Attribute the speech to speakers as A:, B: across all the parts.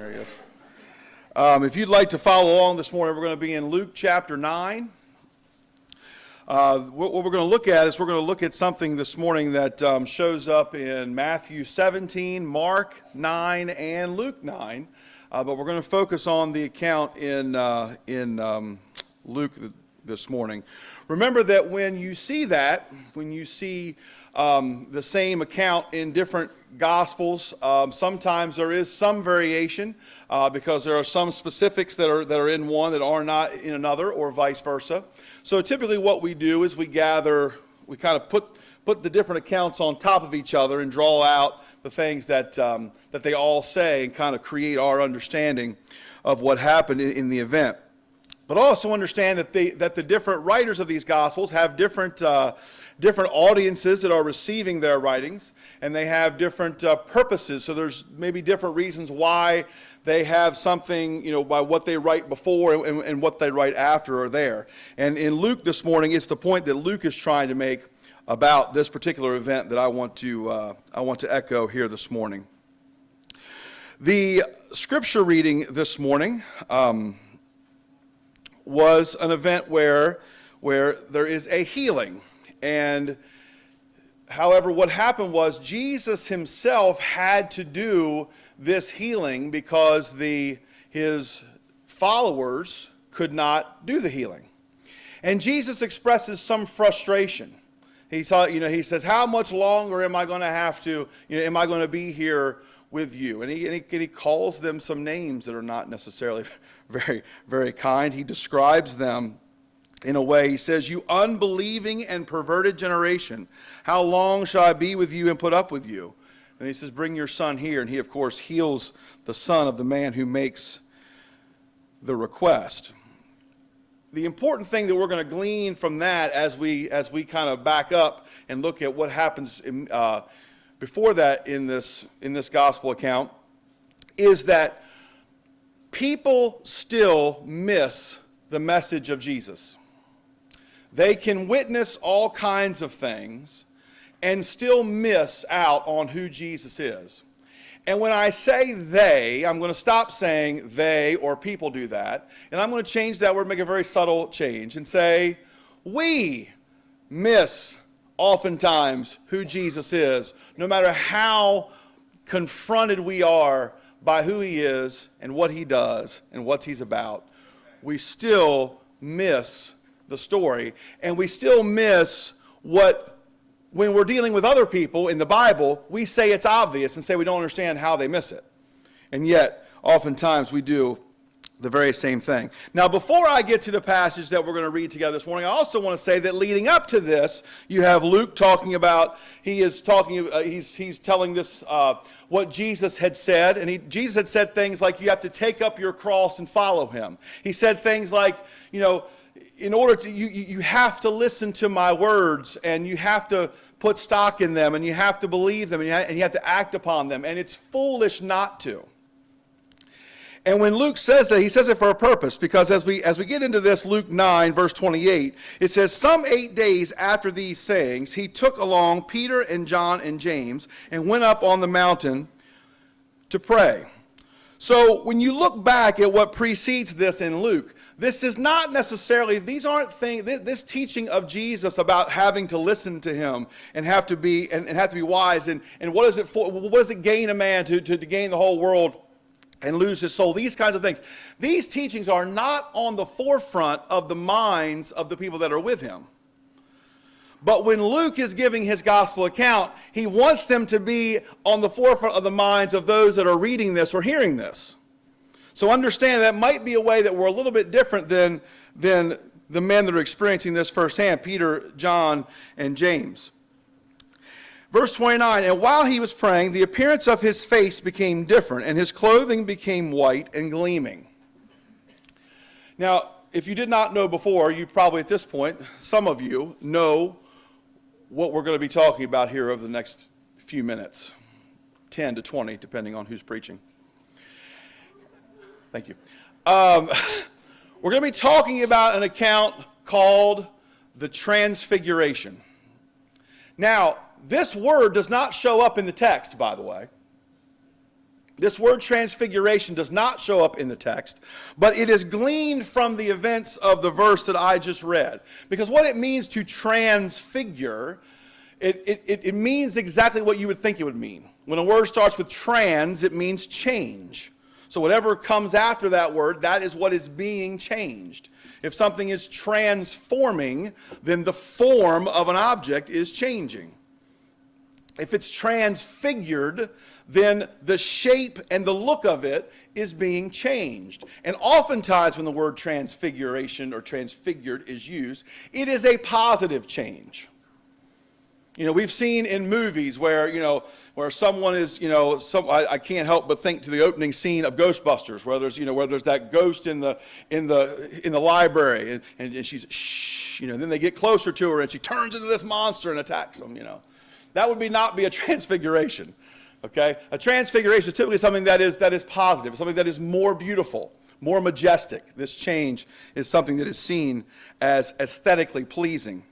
A: There he is. If you'd like to follow along this morning, we're going to be in Luke chapter 9. What we're going to look at is we're going to look at something this morning that shows up in Matthew 17, Mark 9, and Luke 9. But we're going to focus on the account in Luke this morning. Remember that when you see the same account in different Gospels, sometimes there is some variation because there are some specifics that are in one that are not in another, or vice versa. So typically what we do is we kind of put the different accounts on top of each other and draw out the things that they all say and kind of create our understanding of what happened in the event. But also understand that the different writers of these Gospels have different audiences that are receiving their writings, and they have different purposes. So there's maybe different reasons why they have something, by what they write before and what they write after are there. And in Luke this morning, it's the point that Luke is trying to make about this particular event that I want to echo here this morning. The scripture reading this morning was an event where there is a healing. And however, what happened was Jesus himself had to do this healing because his followers could not do the healing. And Jesus expresses some frustration. He says, "How much longer am I going to have to, am I going to be here with you?" And he calls them some names that are not necessarily very, very kind. He describes them in a way. He says, "You unbelieving and perverted generation, how long shall I be with you and put up with you?" And he says, "Bring your son here." And he, of course, heals the son of the man who makes the request. The important thing that we're going to glean from that as we kind of back up and look at what happens before that in this gospel account is that people still miss the message of Jesus. They can witness all kinds of things and still miss out on who Jesus is. And when I say they, I'm going to stop saying they or people do that, and I'm going to change that word, make a very subtle change, and say we miss oftentimes who Jesus is, no matter how confronted we are by who he is and what he does and what he's about. We still miss the story, and we still miss when we're dealing with other people in the Bible, we say it's obvious and say we don't understand how they miss it. And yet, oftentimes we do the very same thing. Now, before I get to the passage that we're going to read together this morning, I also want to say that leading up to this, you have Luke talking about, he's telling this, what Jesus had said, and Jesus had said things like, you have to take up your cross and follow him. He said things like, in order to, you have to listen to my words, and you have to put stock in them, and you have to believe them, and you have to act upon them, and it's foolish not to. And when Luke says that, he says it for a purpose, because as we get into this, Luke 9, verse 28, it says, "Some 8 days after these sayings, he took along Peter and John and James, and went up on the mountain to pray." So when you look back at what precedes this in Luke, this is not necessarily, these aren't things, this teaching of Jesus about having to listen to him and have to be wise, and what is it for, what does it gain a man to gain the whole world and lose his soul? These kinds of things. These teachings are not on the forefront of the minds of the people that are with him. But when Luke is giving his gospel account, he wants them to be on the forefront of the minds of those that are reading this or hearing this. So understand that might be a way that we're a little bit different than the men that are experiencing this firsthand, Peter, John, and James. Verse 29, "And while he was praying, the appearance of his face became different, and his clothing became white and gleaming." Now, if you did not know before, you probably at this point, some of you know what we're going to be talking about here over the next few minutes, 10 to 20, depending on who's preaching. Thank you. We're going to be talking about an account called the Transfiguration. Now, this word does not show up in the text, by the way. This word transfiguration does not show up in the text, but it is gleaned from the events of the verse that I just read. Because what it means to transfigure, it means exactly what you would think it would mean. When a word starts with trans, it means change. So whatever comes after that word, that is what is being changed. If something is transforming, then the form of an object is changing. If it's transfigured, then the shape and the look of it is being changed. And oftentimes when the word transfiguration or transfigured is used, it is a positive change. You know, we've seen in movies where, where someone is, I can't help but think to the opening scene of Ghostbusters, where there's that ghost in the library, and she's shh, and then they get closer to her and she turns into this monster and attacks them, That would not be a transfiguration. Okay? A transfiguration is typically something that is positive, something that is more beautiful, more majestic. This change is something that is seen as aesthetically pleasing.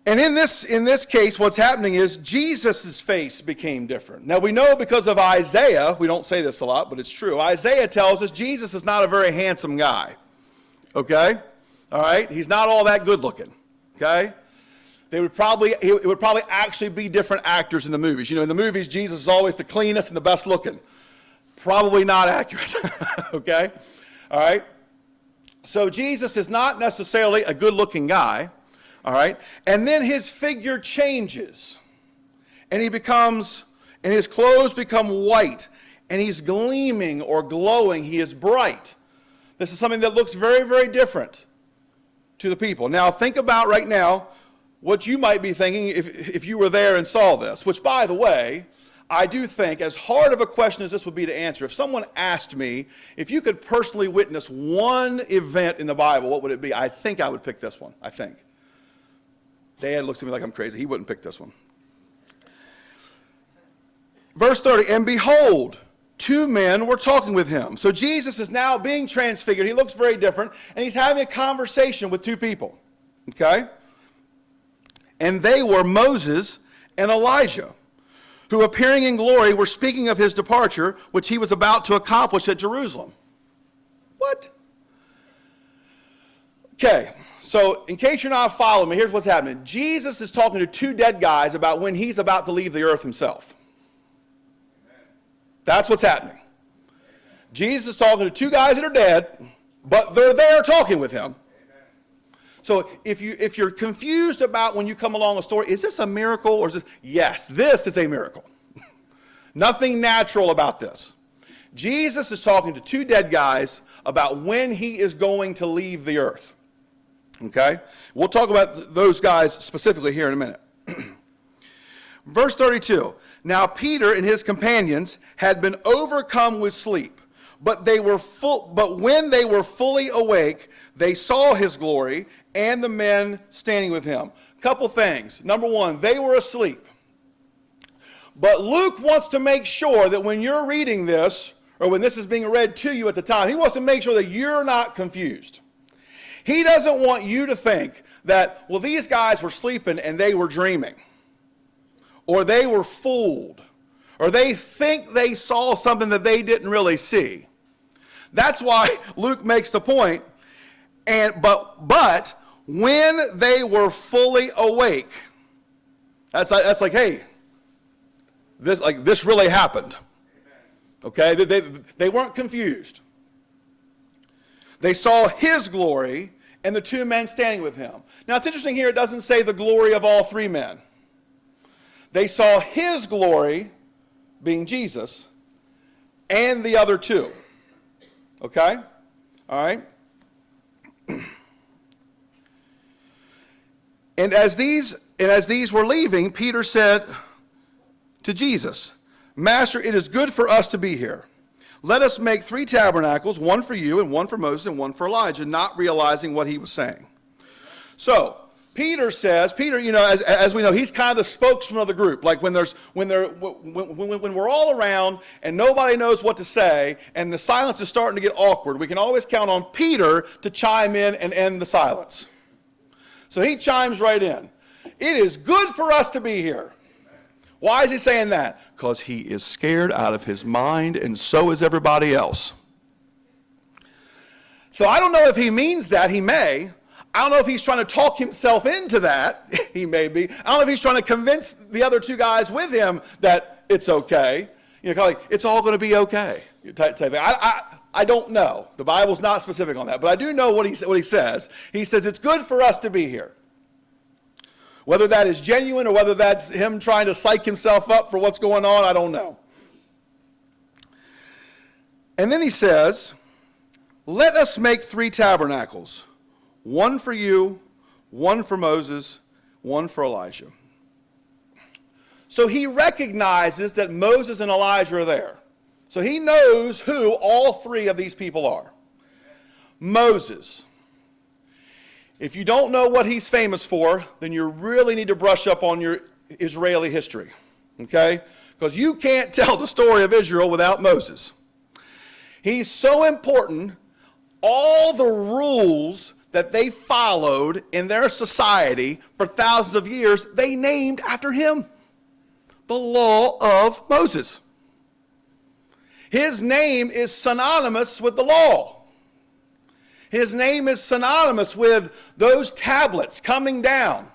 A: And in this case, what's happening is Jesus' face became different. Now we know because of Isaiah, we don't say this a lot, but it's true. Isaiah tells us Jesus is not a very handsome guy. Okay? All right? He's not all that good looking. Okay? It would probably actually be different actors in the movies. In the movies, Jesus is always the cleanest and the best looking. Probably not accurate. Okay? All right? So Jesus is not necessarily a good looking guy. All right? And then his figure changes. And his clothes become white. And he's gleaming or glowing. He is bright. This is something that looks very, very different to the people. Now, think about right now what you might be thinking if you were there and saw this, which, by the way, I do think, as hard of a question as this would be to answer, if someone asked me, if you could personally witness one event in the Bible, what would it be? I think I would pick this one, I think. Dad looks at me like I'm crazy. He wouldn't pick this one. Verse 30, and behold, two men were talking with him. So Jesus is now being transfigured. He looks very different, and he's having a conversation with two people. Okay? And they were Moses and Elijah, who appearing in glory were speaking of his departure, which he was about to accomplish at Jerusalem. What? Okay, so in case you're not following me, here's what's happening. Jesus is talking to two dead guys about when he's about to leave the earth himself. That's what's happening. Jesus is talking to two guys that are dead, but they're there talking with him. So if you're confused about when you come along a story, is this a miracle or is this? Yes, this is a miracle. Nothing natural about this. Jesus is talking to two dead guys about when he is going to leave the earth. Okay? We'll talk about those guys specifically here in a minute. Verse 32. Now Peter and his companions had been overcome with sleep, but when they were fully awake, they saw his glory and the men standing with him. Couple things. Number one, they were asleep. But Luke wants to make sure that when you're reading this, or when this is being read to you at the time, he wants to make sure that you're not confused. He doesn't want you to think that, well, these guys were sleeping and they were dreaming, or they were fooled, or they think they saw something that they didn't really see. That's why Luke makes the point, but when they were fully awake, that's like, hey, this really happened. Okay, they weren't confused. They saw his glory and the two men standing with him. Now it's interesting here, it doesn't say the glory of all three men. They saw his glory, being Jesus, and the other two. Okay? All right? And as these were leaving, Peter said to Jesus, Master, it is good for us to be here. Let us make 3 tabernacles, one for you and one for Moses and one for Elijah, not realizing what he was saying. So, Peter, as we know, he's kind of the spokesman of the group. Like when we're all around and nobody knows what to say and the silence is starting to get awkward, we can always count on Peter to chime in and end the silence. So he chimes right in. It is good for us to be here. Why is he saying that? Because he is scared out of his mind, and so is everybody else. So I don't know if he means that. He may. I don't know if he's trying to talk himself into that. He may be. I don't know if he's trying to convince the other two guys with him that it's okay. You know, kind of like, it's all going to be okay. Type thing. I don't know. The Bible's not specific on that. But I do know what he says. He says it's good for us to be here. Whether that is genuine or whether that's him trying to psych himself up for what's going on, I don't know. And then he says, let us make 3 tabernacles. One for you, one for Moses, one for Elijah. So he recognizes that Moses and Elijah are there. So he knows who all 3 of these people are. Moses. If you don't know what he's famous for, then you really need to brush up on your Israeli history. Okay? Because you can't tell the story of Israel without Moses. He's so important, all the rules that they followed in their society for thousands of years, they named after him. The law of Moses. His name is synonymous with the law. His name is synonymous with those tablets coming down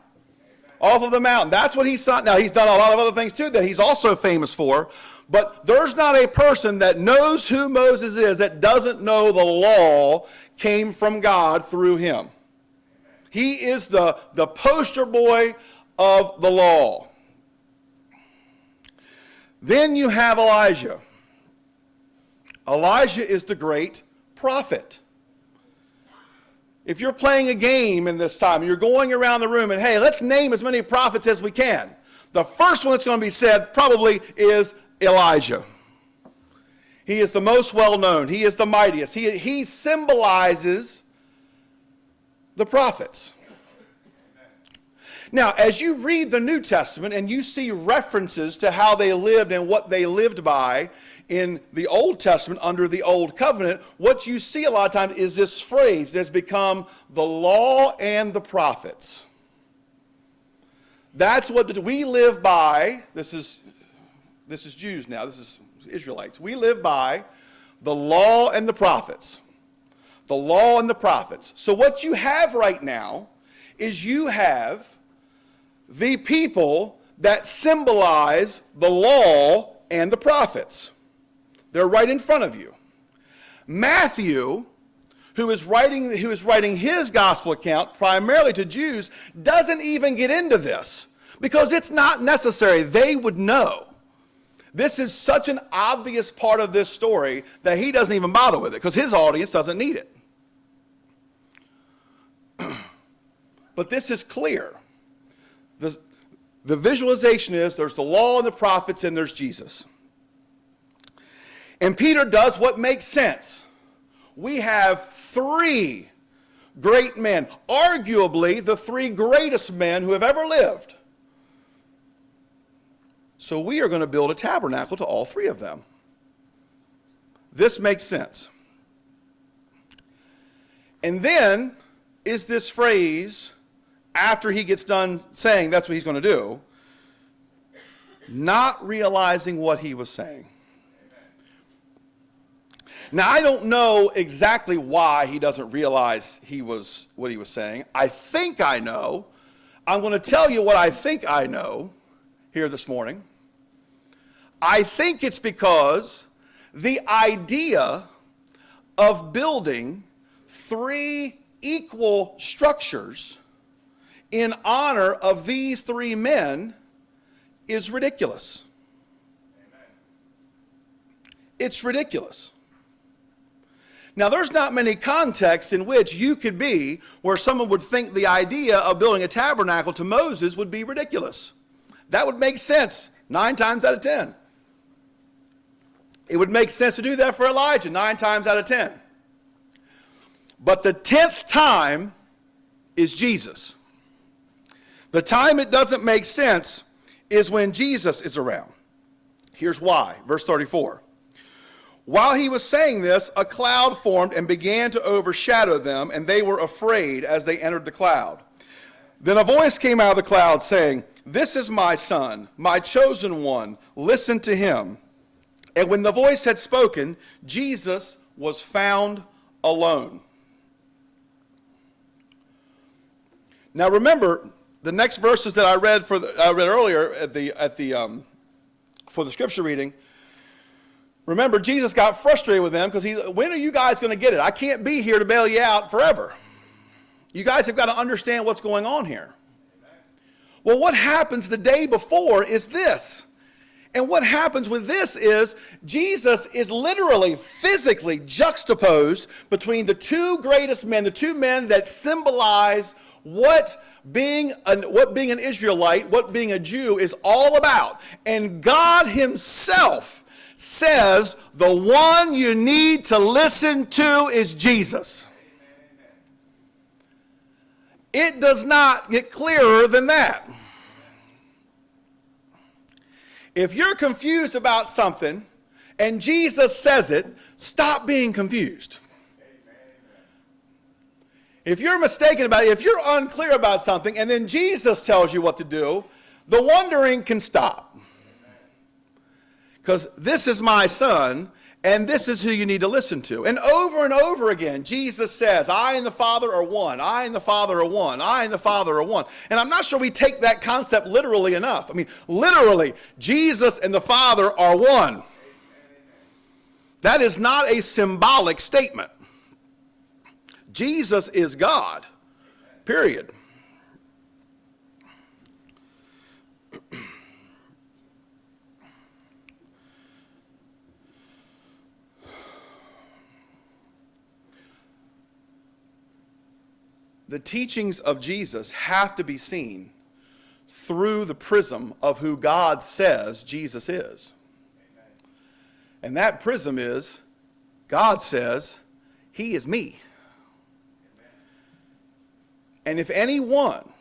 A: off of the mountain. That's what he's done. Now, he's done a lot of other things too that he's also famous for. But there's not a person that knows who Moses is that doesn't know the law came from God through him. He is the poster boy of the law. Then you have Elijah. Elijah is the great prophet. If you're playing a game in this time, you're going around the room and, hey, let's name as many prophets as we can. The first one that's going to be said probably is Elijah. He is the most well-known. He is the mightiest. He symbolizes the prophets. Now, as you read the New Testament and you see references to how they lived and what they lived by in the Old Testament under the Old Covenant, what you see a lot of times is this phrase that's become the law and the prophets. That's what we live by. This is Jews now. This is Israelites. We live by the law and the prophets. The law and the prophets. So what you have right now is you have the people that symbolize the law and the prophets. They're right in front of you. Matthew, who is writing his gospel account primarily to Jews, doesn't even get into this because it's not necessary. They would know. This is such an obvious part of this story that he doesn't even bother with it because his audience doesn't need it. But this is clear. The visualization is there's the law and the prophets and there's Jesus. And Peter does what makes sense. We have 3 great men, arguably the 3 greatest men who have ever lived. So we are going to build a tabernacle to all 3 of them. This makes sense. And then is this phrase, after he gets done saying that's what he's going to do, not realizing what he was saying. Now, I don't know exactly why he doesn't realize what he was saying. I think I know. I'm going to tell you what I think I know here this morning. I think it's because the idea of building 3 equal structures in honor of these 3 men is ridiculous. It's ridiculous. Now, there's not many contexts in which you could be where someone would think the idea of building a tabernacle to Moses would be ridiculous. That would make sense 9 times out of 10. It would make sense to do that for Elijah 9 times out of 10. But the 10th time is Jesus. The time it doesn't make sense is when Jesus is around. Here's why. Verse 34. While he was saying this, a cloud formed and began to overshadow them, and they were afraid as they entered the cloud. Then a voice came out of the cloud saying, "This is my son, my chosen one. Listen to him." And when the voice had spoken, Jesus was found alone. Now remember, the next verses that I read earlier for the scripture reading. Remember, Jesus got frustrated with them because when are you guys going to get it? I can't be here to bail you out forever. You guys have got to understand what's going on here. Well, what happens the day before is this. And what happens with this is Jesus is literally, physically juxtaposed between the two greatest men, the two men that symbolize what being an Israelite, what being a Jew is all about. And God himself says the one you need to listen to is Jesus. It does not get clearer than that. If you're confused about something and Jesus says it, stop being confused. If you're mistaken about it, if you're unclear about something and then Jesus tells you what to do, the wondering can stop. Because this is my son, and this is who you need to listen to. And over again, Jesus says, I and the Father are one. I and the Father are one. I and the Father are one. And I'm not sure we take that concept literally enough. I mean, literally, Jesus and the Father are one. That is not a symbolic statement. Jesus is God, period. The teachings of Jesus have to be seen through the prism of who God says Jesus is. And that prism is, God says, he is me. And if anyone,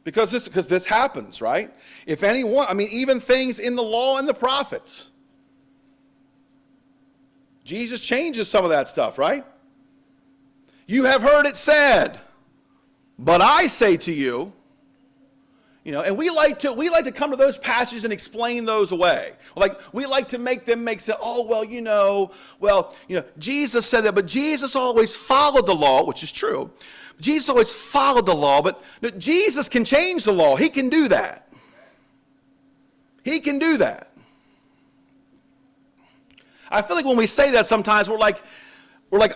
A: because this happens, right? If anyone, I mean, even things in the law and the prophets, Jesus changes some of that stuff, right? You have heard it said, but I say to you, and we like to come to those passages and explain those away. Like we like to make them make sense. Jesus said that, but Jesus always followed the law, which is true. Jesus always followed the law, but Jesus can change the law. He can do that. He can do that. I feel like when we say that sometimes we're like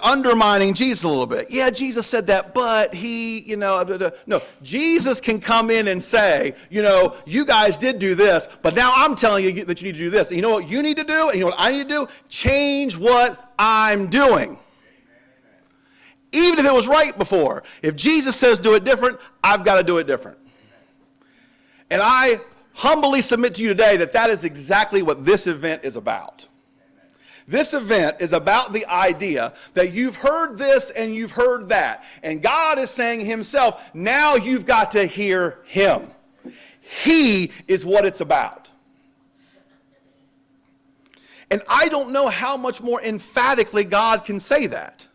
A: undermining Jesus a little bit. Yeah, Jesus said that, but he, no. Jesus can come in and say, you guys did do this, but now I'm telling you that you need to do this. And you know what you need to do? And you know what I need to do? Change what I'm doing. Even if it was right before. If Jesus says do it different, I've got to do it different. And I humbly submit to you today that is exactly what this event is about. This event is about the idea that you've heard this and you've heard that. And God is saying himself, now you've got to hear him. He is what it's about. And I don't know how much more emphatically God can say that.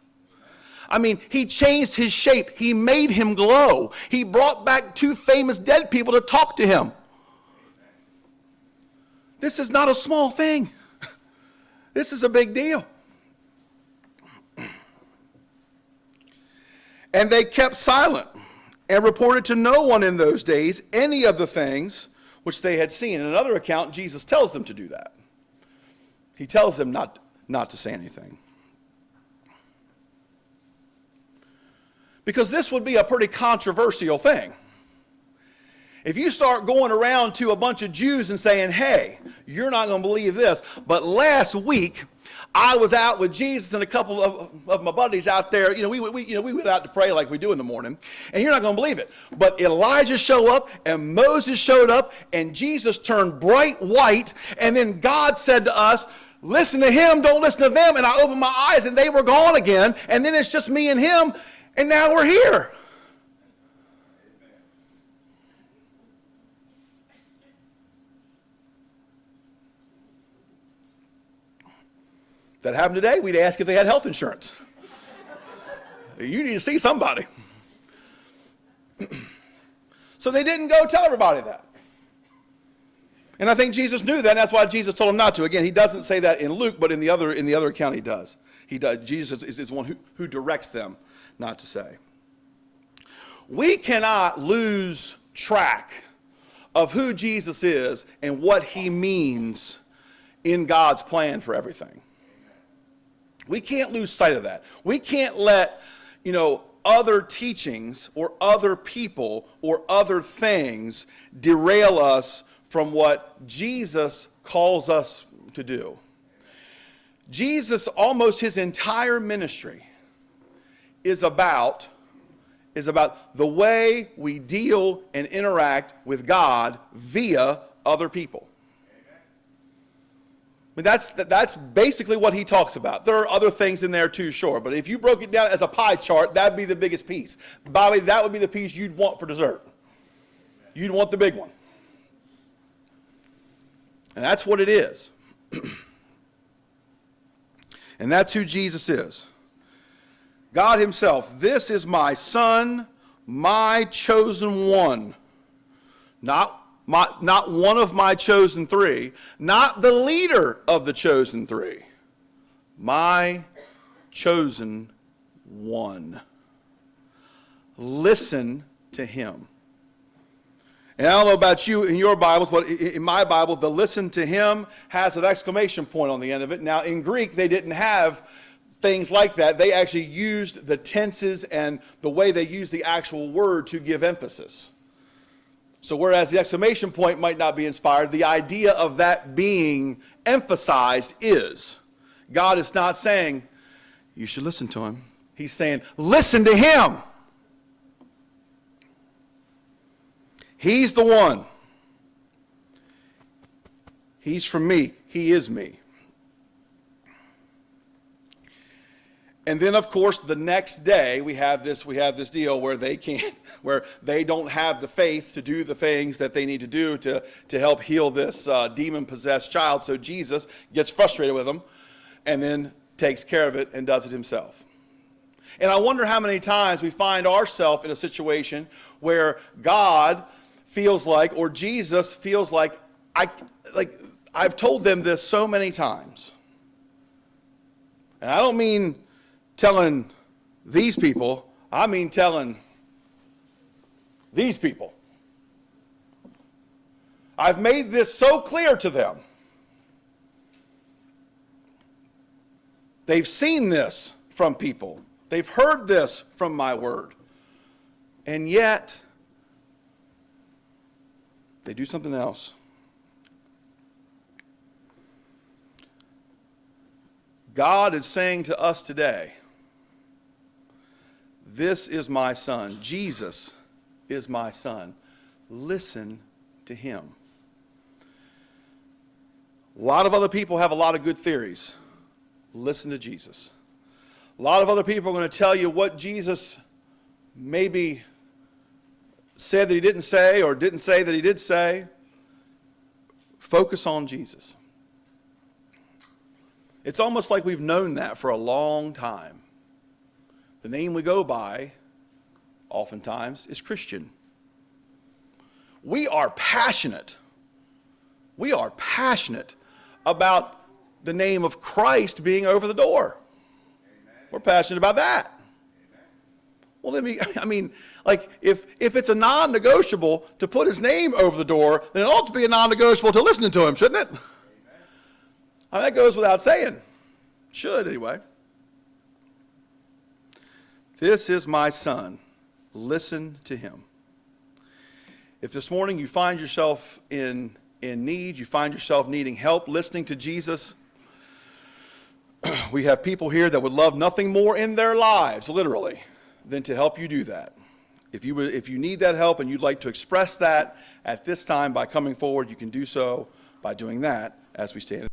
A: I mean, he changed his shape. He made him glow. He brought back 2 famous dead people to talk to him. This is not a small thing. This is a big deal. And they kept silent and reported to no one in those days any of the things which they had seen. In another account, Jesus tells them to do that. He tells them not to say anything. Because this would be a pretty controversial thing. If you start going around to a bunch of Jews and saying, hey, you're not going to believe this, but last week I was out with Jesus and a couple of my buddies out there. We went out to pray like we do in the morning, and you're not going to believe it. But Elijah showed up, and Moses showed up, and Jesus turned bright white, and then God said to us, listen to him, don't listen to them. And I opened my eyes, and they were gone again, and then it's just me and him, and now we're here. That happened today, we'd ask if they had health insurance. You need to see somebody. So they didn't go tell everybody that. And I think Jesus knew that, and that's why Jesus told him not to. Again, he doesn't say that in Luke, but in the other account he does. He does. Jesus is one who directs them not to say. We cannot lose track of who Jesus is and what he means in God's plan for everything. We can't lose sight of that. We can't let, other teachings or other people or other things derail us from what Jesus calls us to do. Jesus, almost his entire ministry is about the way we deal and interact with God via other people. I mean, that's basically what he talks about. There are other things in there too, sure. But if you broke it down as a pie chart, that'd be the biggest piece. Bobby, that would be the piece you'd want for dessert. You'd want the big one. And that's what it is. And that's who Jesus is. God himself, this is my son, my chosen one. Not one of my chosen three, not the leader of the chosen three. My chosen one. Listen to him. And I don't know about you in your Bibles, but in my Bible, the listen to him has an exclamation point on the end of it. Now, in Greek, they didn't have things like that. They actually used the tenses and the way they used the actual word to give emphasis. So whereas the exclamation point might not be inspired, the idea of that being emphasized is. God is not saying, you should listen to him. He's saying, listen to him. He's the one. He's from me. He is me. And then, of course, the next day we have this deal where they don't have the faith to do the things that they need to do to help heal this demon-possessed child. So Jesus gets frustrated with them and then takes care of it and does it himself. And I wonder how many times we find ourselves in a situation where God feels like, or Jesus feels like, I've told them this so many times. And I don't mean telling these people, I mean telling these people. I've made this so clear to them. They've seen this from people. They've heard this from my word. And yet, they do something else. God is saying to us today, this is my son. Jesus is my son. Listen to him. A lot of other people have a lot of good theories. Listen to Jesus. A lot of other people are going to tell you what Jesus maybe said that he didn't say or didn't say that he did say. Focus on Jesus. It's almost like we've known that for a long time. The name we go by, oftentimes, is Christian. We are passionate. We are passionate about the name of Christ being over the door. Amen. We're passionate about that. Well, if it's a non-negotiable to put his name over the door, then it ought to be a non-negotiable to listen to him, shouldn't it? I mean, that goes without saying. Should, anyway. This is my son. Listen to him. If this morning you find yourself in need, you find yourself needing help listening to Jesus, we have people here that would love nothing more in their lives, literally, than to help you do that. If you need that help and you'd like to express that at this time by coming forward, you can do so by doing that as we stand.